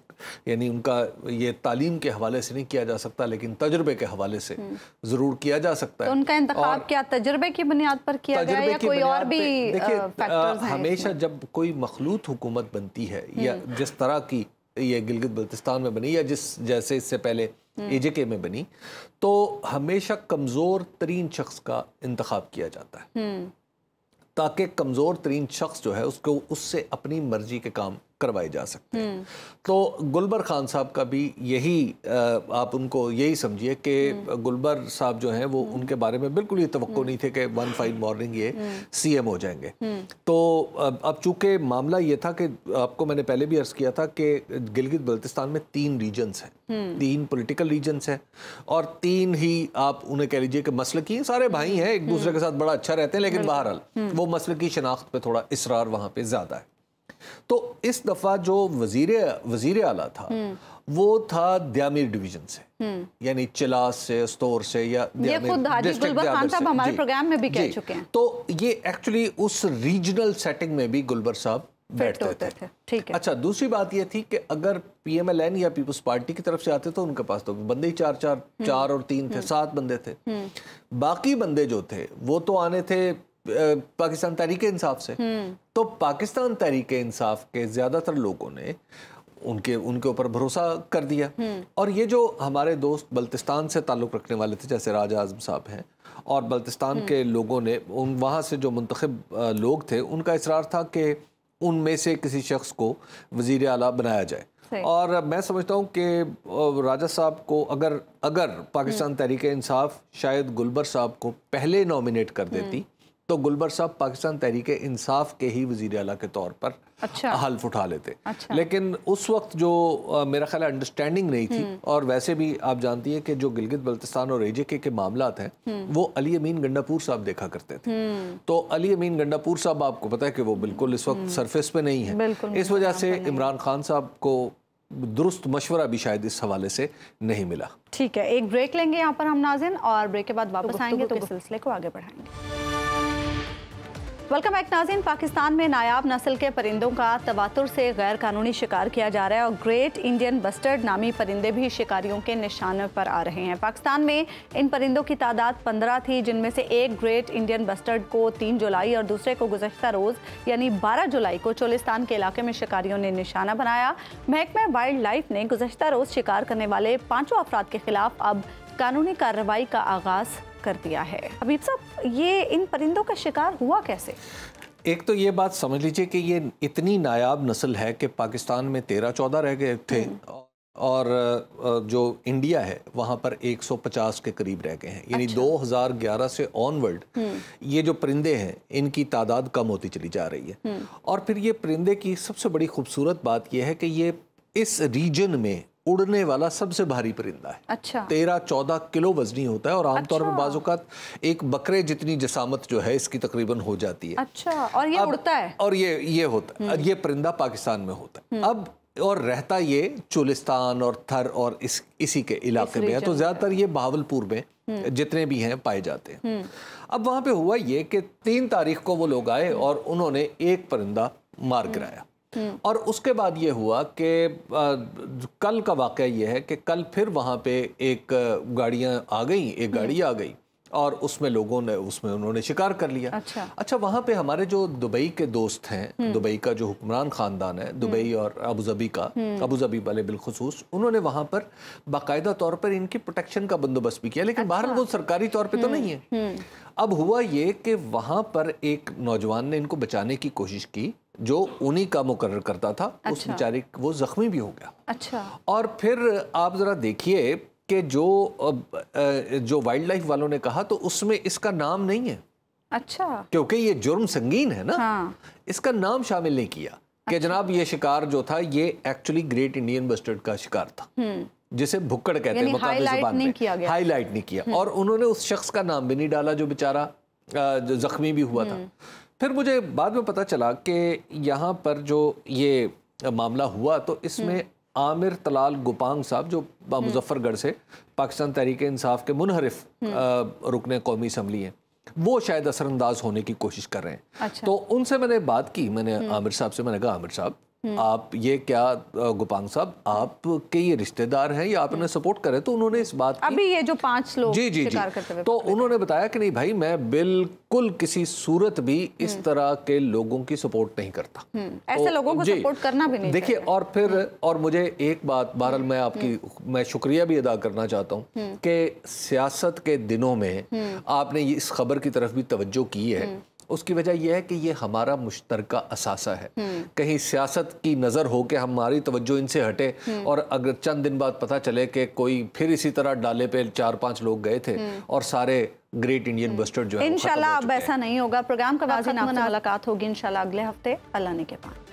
यानी उनका ये तालीम के हवाले से नहीं किया जा सकता, लेकिन तजुर्बे के हवाले से ज़रूर किया जा सकता है। तो उनका इंतखाब क्या तजुर्बे की बुनियाद पर किया गया या कोई और भी फैक्टर्स हैं? हमेशा जब कोई मखलूत हुकूमत बनती है, या जिस तरह की ये गिलगित बल्तिस्तान में बनी, या जैसे इससे पहले AJK में बनी, तो हमेशा कमज़ोर तरीन शख्स का इंतखाब किया जाता है, ताकि कमज़ोर तरीन शख्स जो है उसको उससे अपनी मर्जी के काम करवाए जा सकते हैं। तो गुलबर खान साहब का भी यही, आप उनको यही समझिए कि गुलबर साहब जो हैं वो, उनके बारे में बिल्कुल ये तवक्को नहीं थे कि वन फाइन मॉर्निंग ये CM हो जाएंगे। तो अब चूंकि मामला ये था कि आपको मैंने पहले भी अर्ज़ किया था कि गिलगित बल्तिस्तान में 3 रीजन्स हैं, 3 पॉलिटिकल रीजन्स हैं, और 3 ही आप उन्हें कह लीजिए कि मसलकी, सारे भाई हैं, एक दूसरे के साथ बड़ा अच्छा रहते हैं, लेकिन बहरहाल वो मसलकी शनाख्त पे थोड़ा इसरार वहाँ पे ज़्यादा है। तो इस दफ़ा जो वज़ीर आला था वो था द्यामिर डिवीजन से, यानी चिलास से, अस्तोर से, या ये खुद हाजी गुलबर खान साहब हमारे प्रोग्राम में भी कह चुके हैं। तो ये एक्चुअली उस रीजनल सेटिंग में भी गुलबर साहब बैठते थे। ठीक है। अच्छा, दूसरी बात ये थी कि अगर PMLN या पीपल्स पार्टी की तरफ से आते तो उनके पास तो बंदे ही 4 और 3 थे, 7 बंदे थे। बाकी बंदे जो थे वो तो आने थे पाकिस्तान तहरीक इंसाफ से। तो पाकिस्तान तहरीक इंसाफ के ज्यादातर लोगों ने उनके ऊपर भरोसा कर दिया। और ये जो हमारे दोस्त बल्तिस्तान से ताल्लुक़ रखने वाले थे, जैसे राजा आज़म साहब हैं, और बल्तिस्तान के लोगों ने वहाँ से जो मुंतखब लोग थे, उनका इसरार था कि उनमें से किसी शख्स को वज़ीर आला बनाया जाए। और मैं समझता हूँ कि राजा साहब को अगर पाकिस्तान तहरीक इंसाफ शायद गुलबर साहब को पहले नॉमिनेट कर देती, तो गुलबर साहब पाकिस्तान तहरीक इंसाफ के ही वज़ीर आला के तौर पर हल्फ उठा लेते। लेकिन उस वक्त जो मेरा ख्याल अंडरस्टैंडिंग नहीं थी, और वैसे भी आप जानती है कि जो गिलगित बल्तिस्तान और AJK के मामलात हैं वो अली अमीन गंडापुर साहब देखा करते थे। तो अली अमीन गंडापुर साहब, आपको पता है कि वो बिल्कुल इस वक्त सरफेस पे नहीं है। इस वजह से इमरान खान साहब को दुरुस्त मशवरा भी शायद इस हवाले से नहीं मिला। ठीक है, एक ब्रेक लेंगे यहाँ पर हम नाज़रीन, और ब्रेक के बाद वापस आएंगे तो सिलसिले को आगे बढ़ाएंगे। वेलकम बैक नाज़रीन। पाकिस्तान में नायाब नस्ल के परिंदों का तवातुर से गैर कानूनी शिकार किया जा रहा है, और ग्रेट इंडियन बस्टर्ड नामी परिंदे भी शिकारियों के निशाने पर आ रहे हैं। पाकिस्तान में इन परिंदों की तादाद 15 थी, जिनमें से एक ग्रेट इंडियन बस्टर्ड को 3 जुलाई और दूसरे को गुज़श्ता रोज़ यानी 12 जुलाई को चोलिस्तान के इलाके में शिकारियों ने निशाना बनाया। महकमा वाइल्ड लाइफ ने गुज़श्ता रोज़ शिकार करने वाले 5 अफराद के खिलाफ अब कानूनी कार्रवाई का आगाज़ कर दिया है। हबीब साहब, ये इन परिंदों का शिकार हुआ कैसे? एक तो ये बात समझ लीजिए कि ये इतनी नायाब नस्ल है कि पाकिस्तान में 13-14 रह गए थे, और जो इंडिया है वहाँ पर 150 के करीब रह गए हैं। यानी 2011 से ऑनवर्ड ये जो परिंदे हैं इनकी तादाद कम होती चली जा रही है। और फिर ये परिंदे की सबसे बड़ी खूबसूरत बात यह है कि ये इस रीजन में उड़ने वाला सबसे भारी परिंदा है। अच्छा। 13-14 किलो वजनी होता है, और आमतौर पर बाज़-औक़ात एक बकरे जितनी जसामत जो है इसकी तकरीबन हो जाती है। अच्छा, और ये उड़ता है? और ये होता है, ये परिंदा पाकिस्तान में होता है अब, और रहता ये चोलिस्तान और थर और इसी के इलाके में है। तो ज़्यादातर ये बहावलपुर में जितने भी हैं पाए जाते हैं। अब वहाँ पे हुआ ये कि 3 तारीख को वो लोग आए और उन्होंने एक परिंदा मार गिराया। और उसके बाद ये हुआ कि कल का वाक़या ये है कि कल फिर वहाँ पे एक गाड़ी आ गई, और उसमें लोगों ने उन्होंने शिकार कर लिया। अच्छा वहाँ पे हमारे जो दुबई के दोस्त हैं, दुबई का जो हुक्मरान खानदान है, दुबई और अबू धाबी का, अबू धाबी वाले बिलखुसूस, उन्होंने वहाँ पर बाकायदा तौर पर इनकी प्रोटेक्शन का बंदोबस्त भी किया, लेकिन बहरहाल वो सरकारी तौर पे तो नहीं है। अब हुआ ये कि वहाँ पर एक नौजवान ने इनको बचाने की कोशिश की जो उन्हीं का मुकर्रर करता था। उस बेचारे वो जख्मी भी हो गया। और फिर आप जरा देखिए कि जो वाइल्ड लाइफ वालों ने कहा तो उसमें इसका नाम नहीं है। क्योंकि ये जुर्म संगीन है ना। इसका नाम शामिल नहीं किया कि जनाब ये शिकार जो था ये एक्चुअली ग्रेट इंडियन बस्टर्ड का शिकार था, जिसे भुक्कड़ कहते हैं मुकाबले ज़ुबान में, हाईलाइट नहीं किया। और उन्होंने उस शख्स का नाम भी नहीं डाला जो बेचारा जो जख्मी भी हुआ था। फिर मुझे बाद में पता चला कि यहाँ पर जो ये मामला हुआ तो इसमें आमिर तलाल गुपांग साहब जो मुजफ्फरगढ़ से पाकिस्तान तहरीक इंसाफ के मुनहरिफ रुकने कौमी असम्बली हैं, वो शायद असरअंदाज होने की कोशिश कर रहे हैं। तो उनसे मैंने बात की, मैंने आमिर साहब से मैंने कहा आमिर साहब आप ये क्या, गुपांग साहब आपके ये रिश्तेदार हैं या आपने सपोर्ट करे? तो उन्होंने इस बात की, अभी ये जो 5 लोग जी शिकार करते हुए, तो उन्होंने बताया कि नहीं भाई मैं बिल्कुल किसी सूरत भी इस तरह के लोगों की सपोर्ट नहीं करता। ऐसे लोगों को सपोर्ट करना भी नहीं देखिए। और फिर और मुझे एक बात बहरहाल मैं शुक्रिया भी अदा करना चाहता हूँ कि सियासत के दिनों में आपने इस खबर की तरफ भी तवज्जो की है। उसकी वजह यह है कि ये हमारा मुश्तरका असासा है। कहीं सियासत की नज़र हो कि हमारी तवज्जो इनसे हटे और अगर चंद दिन बाद पता चले कि कोई फिर इसी तरह डाले पे 4-5 लोग गए थे और सारे ग्रेट इंडियन बस्टर्ड जो है, इंशाल्लाह अब ऐसा नहीं होगा। प्रोग्राम का वाज़ेह मुलाकात होगी इंशाल्लाह अगले हफ्ते। अल्लाह ने के पास।